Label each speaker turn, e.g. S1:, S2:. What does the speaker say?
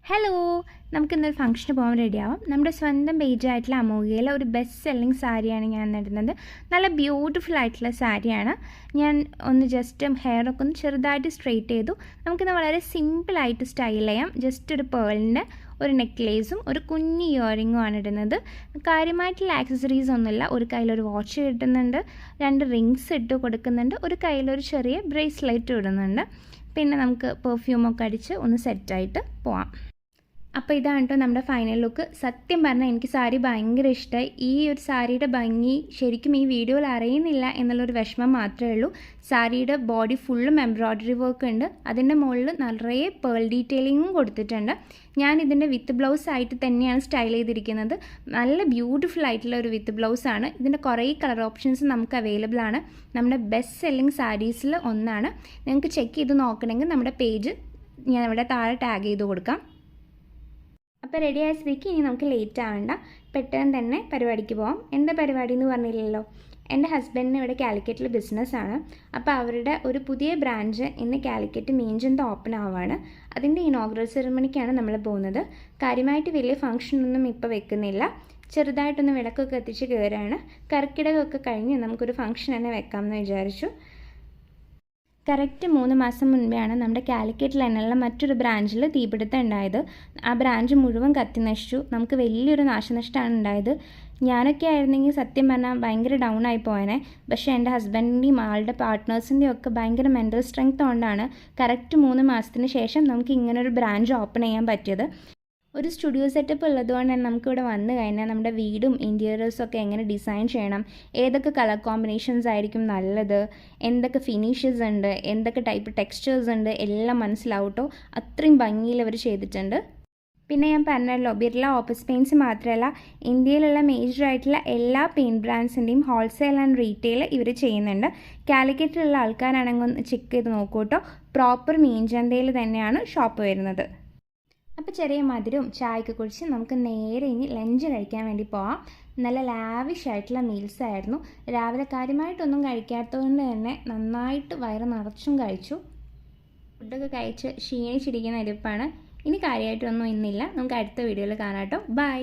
S1: Hello, നമുക്കിന്നൊരു ഫംഗ്ഷന് പോകാൻ റെഡിയാവാം. നമ്മുടെ സ്വന്തം പേജായിട്ടുള്ള അമോഘയിലെ ഒരു ബെസ്റ്റ് സെല്ലിങ് സാരിയാണ് ഞാൻ ഇടുന്നത്. നല്ല ബ്യൂട്ടിഫുൾ ആയിട്ടുള്ള സാരിയാണ്. ഞാൻ ഒന്ന് ജസ്റ്റ് ഹെയറൊക്കെ ഒന്ന് ചെറുതായിട്ട് സ്ട്രെയിറ്റ് ചെയ്തു. നമുക്കിന്ന് വളരെ സിമ്പിളായിട്ട് സ്റ്റൈൽ ചെയ്യാം. ജസ്റ്റ് ഒരു പേളിൻ്റെ ഒരു നെക്ലേസും ഒരു കുഞ്ഞ് ഇയറിങ്ങും ആണ് ഇടുന്നത്. കാര്യമായിട്ടുള്ള ആക്സസറീസ് ഒന്നുമില്ല. ഒരു കയ്യിലൊരു വാച്ച് കിട്ടുന്നുണ്ട്, 2 റിങ്സ് ഇട്ട് കൊടുക്കുന്നുണ്ട്, ഒരു കയ്യിലൊരു ചെറിയ ബ്രേസ്ലെറ്റ് ഇടുന്നുണ്ട്. പിന്നെ നമുക്ക് പെർഫ്യൂമൊക്കെ അടിച്ച് ഒന്ന് സെറ്റായിട്ട് പോവാം. അപ്പോൾ ഇതാണ് കേട്ടോ നമ്മുടെ ഫൈനൽ ലുക്ക്. സത്യം പറഞ്ഞാൽ എനിക്ക് സാരി ഭയങ്കര ഇഷ്ടമായി. ഈ ഒരു സാരിയുടെ ഭംഗി ശരിക്കും ഈ വീഡിയോയിൽ അറിയുന്നില്ല എന്നുള്ളൊരു വിഷമം മാത്രമേ ഉള്ളൂ. സാരിയുടെ ബോഡി ഫുള്ളും എംബ്രോയ്ഡറി വർക്ക് ഉണ്ട്. അതിൻ്റെ മുകളിൽ നിറയെ പേൾ ഡീറ്റെയിലിങ്ങും കൊടുത്തിട്ടുണ്ട്. ഞാൻ ഇതിൻ്റെ വിത്ത് ബ്ലൗസ് ആയിട്ട് തന്നെയാണ് സ്റ്റൈൽ ചെയ്തിരിക്കുന്നത്. നല്ല ബ്യൂട്ടിഫുൾ ആയിട്ടുള്ള ഒരു വിത്ത് ബ്ലൗസാണ്. ഇതിൻ്റെ കുറേ കളർ ഓപ്ഷൻസ് നമുക്ക് അവൈലബിൾ ആണ്. നമ്മുടെ ബെസ്റ്റ് സെല്ലിങ് സാരീസിൽ ഒന്നാണ്. നിങ്ങൾക്ക് ചെക്ക് ചെയ്ത് നോക്കണമെങ്കിൽ നമ്മുടെ പേജ് ഞാൻ ഇവിടെ താഴെ ടാഗ് ചെയ്ത് കൊടുക്കാം. അപ്പോൾ റെഡി ആയ സ്ഥിതിക്ക് ഇനി നമുക്ക് ലേറ്റ് ആവേണ്ട, പെട്ടെന്ന് തന്നെ പരിപാടിക്ക് പോകാം. എന്താ പരിപാടി എന്ന് പറഞ്ഞില്ലല്ലോ. എൻ്റെ ഹസ്ബൻഡിന് ഇവിടെ കാലിക്കറ്റിൽ ബിസിനസ്സാണ്. അപ്പോൾ അവരുടെ ഒരു പുതിയ ബ്രാഞ്ച് ഇന്ന് കാലിക്കറ്റ് മീഞ്ചന്ത് ഓപ്പൺ ആവുകയാണ്. അതിൻ്റെ ഇനോഗ്രൽ സെറമണിക്കാണ് നമ്മൾ പോകുന്നത്. കാര്യമായിട്ട് വലിയ ഫംഗ്ഷനൊന്നും ഇപ്പോൾ വെക്കുന്നില്ല. ചെറുതായിട്ടൊന്ന് വിളക്കൊക്കെ എത്തിച്ച് കയറുകയാണ്. കർക്കിടകമൊക്കെ കഴിഞ്ഞ് നമുക്കൊരു ഫംഗ്ഷൻ തന്നെ വെക്കാമെന്ന് വിചാരിച്ചു. കറക്റ്റ് 3 മാസം മുൻപെയാണ് നമ്മുടെ കാലിക്കറ്റിൽ തന്നെയുള്ള മറ്റൊരു ബ്രാഞ്ചിൽ തീപിടുത്തം ഉണ്ടായത്. ആ ബ്രാഞ്ച് മുഴുവൻ കത്തി നശിച്ചു. നമുക്ക് വലിയൊരു നാശനഷ്ടമാണ് ഉണ്ടായത്. ഞാനൊക്കെ ആയിരുന്നെങ്കിൽ സത്യം പറഞ്ഞാൽ ഭയങ്കര ഡൗൺ ആയി പോയനെ. പക്ഷേ എൻ്റെ ഹസ്ബൻഡിൻ്റെയും ആളുടെ പാർട്ട്നേഴ്സിൻ്റെയും ഒക്കെ ഭയങ്കര മെൻ്റൽ സ്ട്രെങ്ത് കൊണ്ടാണ് കറക്റ്റ് 3 മാസത്തിന് ശേഷം നമുക്ക് ഇങ്ങനൊരു ബ്രാഞ്ച് ഓപ്പൺ ചെയ്യാൻ പറ്റിയത്. ഒരു സ്റ്റുഡിയോ സെറ്റപ്പ് ഉള്ളതുകൊണ്ട് തന്നെ നമുക്കിവിടെ വന്നു കഴിഞ്ഞാൽ നമ്മുടെ വീടും ഇൻറ്റീരിയേഴ്സൊക്കെ എങ്ങനെ ഡിസൈൻ ചെയ്യണം, ഏതൊക്കെ കളർ കോമ്പിനേഷൻസ് ആയിരിക്കും നല്ലത്, എന്തൊക്കെ ഫിനിഷസ് ഉണ്ട്, എന്തൊക്കെ ടൈപ്പ് ടെക്സ്ചേഴ്സ് ഉണ്ട് എല്ലാം മനസ്സിലാവും കേട്ടോ. അത്രയും ഭംഗിയിൽ അവർ ചെയ്തിട്ടുണ്ട്. പിന്നെ ഞാൻ പറഞ്ഞല്ലോ, ബിർള ഓഫീസ് പെയിൻറ്റ്സ് മാത്രമല്ല, ഇന്ത്യയിലുള്ള മേജറായിട്ടുള്ള എല്ലാ പെയിൻറ്റ് ബ്രാൻഡ്സിൻ്റെയും ഹോൾസെയിൽ ആൻഡ് റീറ്റെയിൽ ഇവർ ചെയ്യുന്നുണ്ട്. കാലിക്കറ്റിലുള്ള ആൾക്കാരാണെങ്കിൽ ഒന്ന് ചെക്ക് ചെയ്ത് നോക്കൂ കേട്ടോ. പ്രോപ്പർ മീൻചന്തയിൽ തന്നെയാണ് ഷോപ്പ് വരുന്നത്. അപ്പോൾ ചെറിയ മധുരവും ചായയൊക്കെ കുടിച്ച് നമുക്ക് നേരെ ഇനി ലഞ്ച് കഴിക്കാൻ വേണ്ടി പോവാം. നല്ല ലാവിഷ് ആയിട്ടുള്ള മീൽസ് ആയിരുന്നു. രാവിലെ കാര്യമായിട്ടൊന്നും കഴിക്കാത്തതുകൊണ്ട് തന്നെ നന്നായിട്ട് വയറ് നിറച്ചും കഴിച്ചു. ഫുഡൊക്കെ കഴിച്ച് ക്ഷീണിച്ചിരിക്കുന്ന ഇരിപ്പാണ്. ഇനി കാര്യമായിട്ടൊന്നും ഇന്നില്ല. നമുക്ക് അടുത്ത വീഡിയോയിൽ കാണാം കേട്ടോ. ബൈ.